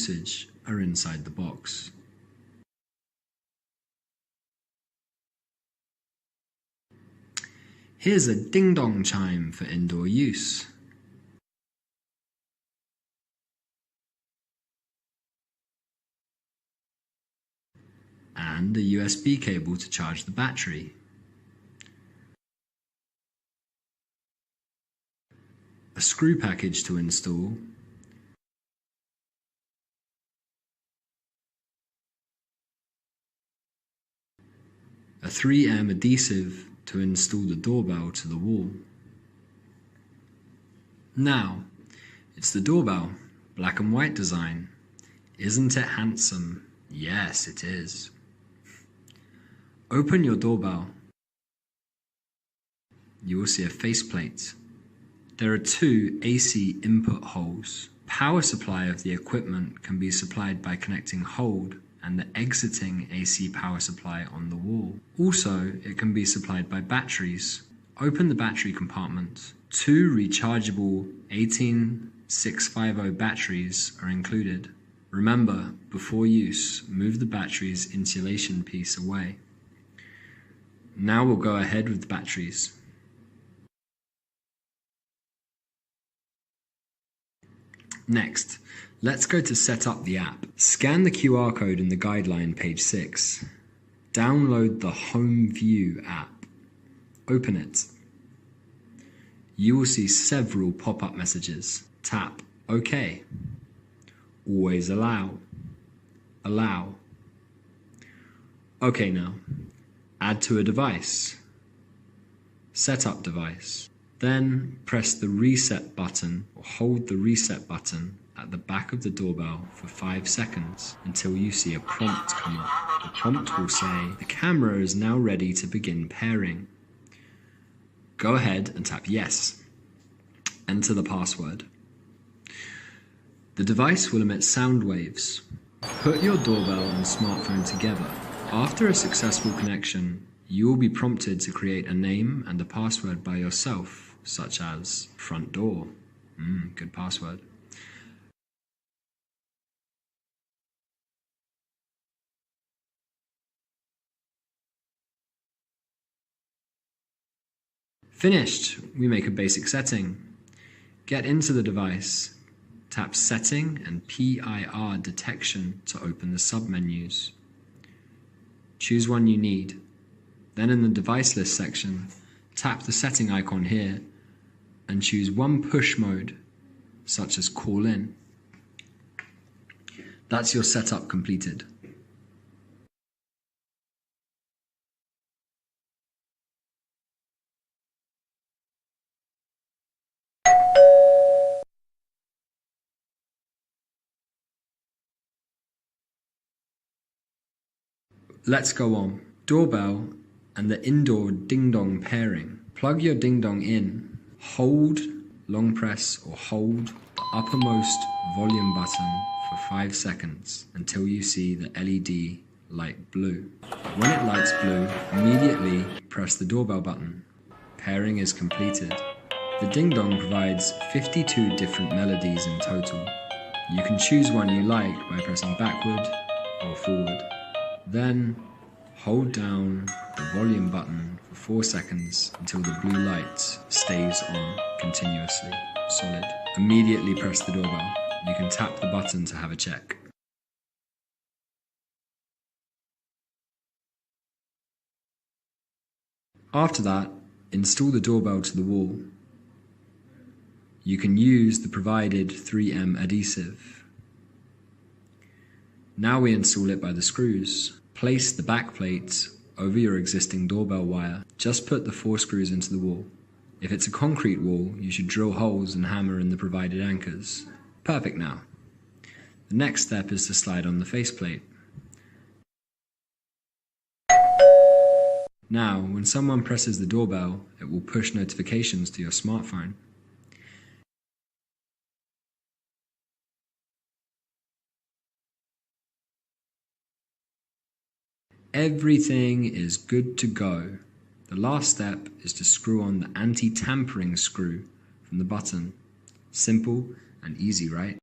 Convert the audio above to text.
usage are inside the box. Here's a ding-dong chime for indoor use. And a USB cable to charge the battery. A screw package to install. A 3M adhesive to install the doorbell to the wall. Now, it's the doorbell, black and white design. Isn't it handsome? Yes, it is. Open your doorbell. You will see a faceplate. There are 2 AC input holes. Power supply of the equipment can be supplied by connecting hold and the exiting AC power supply on the wall. Also, it can be supplied by batteries. Open the battery compartment. 2 rechargeable 18650 batteries are included. Remember, before use, move the battery's insulation piece away. Now we'll go ahead with the batteries. Next, let's go to set up the app. Scan the QR code in the guideline, page 6. Download the Home View app. Open it. You will see several pop-up messages. Tap OK. Always allow. Allow. OK now. Add to a device. Set up device. Then press the reset button or hold the reset button at the back of the doorbell for 5 seconds until you see a prompt come up. The prompt will say, the camera is now ready to begin pairing. Go ahead and tap yes. Enter the password. The device will emit sound waves. Put your doorbell and smartphone together. After a successful connection, you will be prompted to create a name and a password by yourself, such as front door. Good password. Finished. We make a basic setting. Get into the device. Tap Setting and PIR Detection to open the submenus. Choose one you need. Then in the device list section, tap the setting icon here and choose one push mode, such as call in. That's your setup completed. Let's go on. Doorbell and the indoor ding-dong pairing. Plug your ding-dong in, hold, long press or hold the uppermost volume button for 5 seconds until you see the LED light blue. When it lights blue, immediately press the doorbell button. Pairing is completed. The ding-dong provides 52 different melodies in total. You can choose one you like by pressing backward or forward. Then, hold down the volume button for 4 seconds until the blue light stays on continuously. Solid. Immediately press the doorbell. You can tap the button to have a check. After that, install the doorbell to the wall. You can use the provided 3M adhesive. Now we install it by the screws. Place the backplate over your existing doorbell wire. Just put the 4 screws into the wall. If it's a concrete wall, you should drill holes and hammer in the provided anchors. Perfect now. The next step is to slide on the faceplate. Now, when someone presses the doorbell, it will push notifications to your smartphone. Everything is good to go. The last step is to screw on the anti-tampering screw from the button. Simple and easy, right?